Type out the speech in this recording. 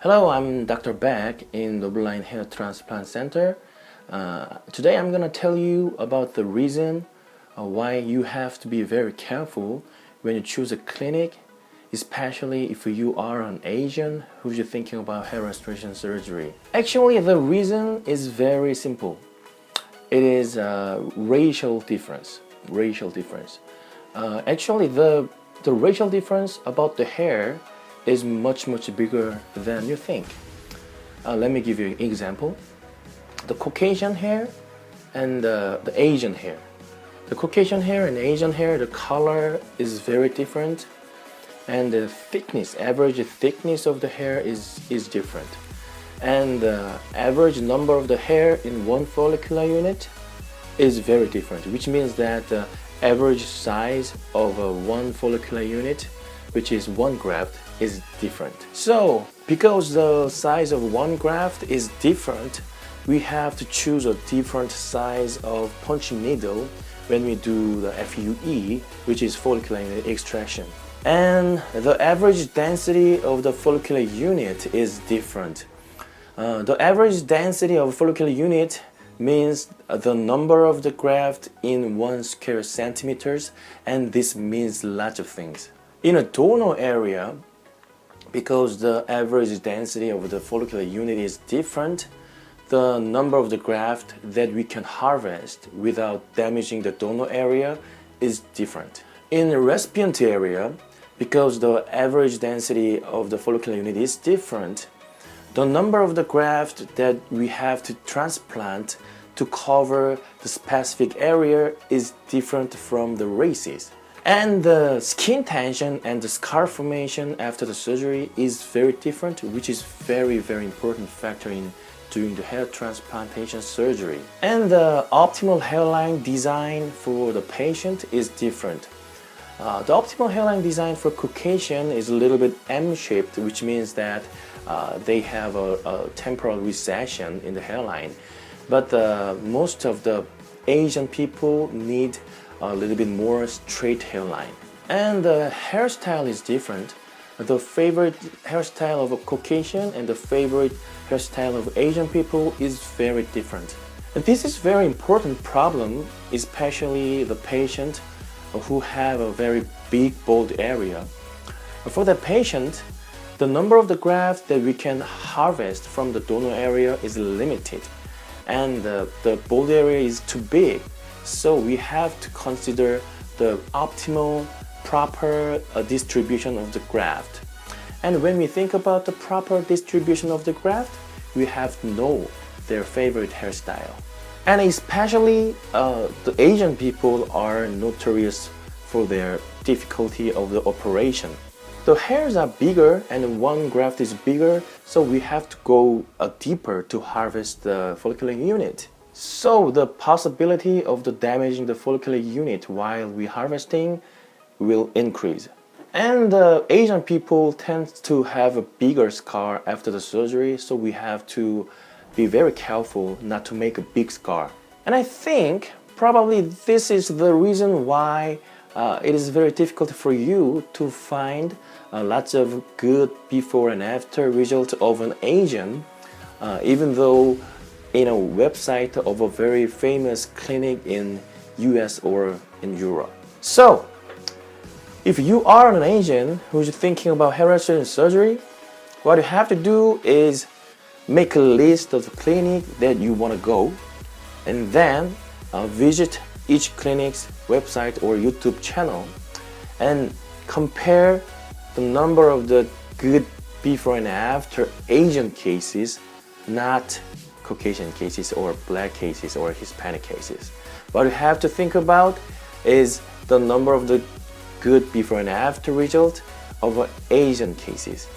Hello, I'm Dr.baik in Nobleline Hair Transplant Center. Today I'm going to tell you about the reason why you have to be very careful when you choose a clinic, especially if you are an Asian who's thinking about hair restoration surgery. Actually, the reason is very simple. It is racial difference. Actually, the racial difference about the hair is much bigger than you think. Let me give you an example. The Caucasian hair and the Asian hair. The Caucasian hair and Asian hair, the color is very different, and the thickness, average thickness of the hair is different. And the average number of the hair in one follicular unit is very different, which means that the average size of one follicular unit, which is one graft, is different. So because the size of one graft is different, we have to choose a different size of punching needle when we do the FUE, which is follicular unit extraction. And the average density of the follicular unit is different. The average density of follicular unit means the number of the graft in 1 square centimeters, and this means lots of things. In a donor area, because the average density of the follicular unit is different, the number of the graft that we can harvest without damaging the donor area is different. In the recipient area, because the average density of the follicular unit is different, the number of the graft that we have to transplant to cover the specific area is different from the races. And the skin tension and the scar formation after the surgery is very different, which is very important factor in doing the hair transplantation surgery. And the optimal hairline design for the patient is different. The optimal hairline design for Caucasian is a little bit M-shaped, which means that they have a temporal recession in the hairline. But most of the Asian people need a little bit more straight hairline. And the hairstyle is different. The favorite hairstyle of a Caucasian and the favorite hairstyle of Asian people is very different. And this is very important problem, especially the patient who have a very big bald area. For the patient, the number of the graft that we can harvest from the donor area is limited, and the bald area is too big. So we have to consider the optimal, proper distribution of the graft. And when we think about the proper distribution of the graft, we have to know their favorite hairstyle. And especially the Asian people are notorious for their difficulty of the operation. The hairs are bigger and one graft is bigger, so we have to go deeper to harvest the follicular unit. So the possibility of the damaging the follicular unit while we harvesting will increase. And the Asian people tend to have a bigger scar after the surgery, so we have to be very careful not to make a big scar. And I think probably this is the reason why it is very difficult for you to find lots of good before and after results of an Asian, even though in a website of a very famous clinic in US or in Europe. So, if you are an Asian who's thinking about hair restoration surgery, what you have to do is make a list of the clinic that you want to go, and then visit each clinic's website or YouTube channel and compare the number of the good before and after Asian cases, not Caucasian cases or black cases or Hispanic cases. What you have to think about is the number of the good before and after result of Asian cases.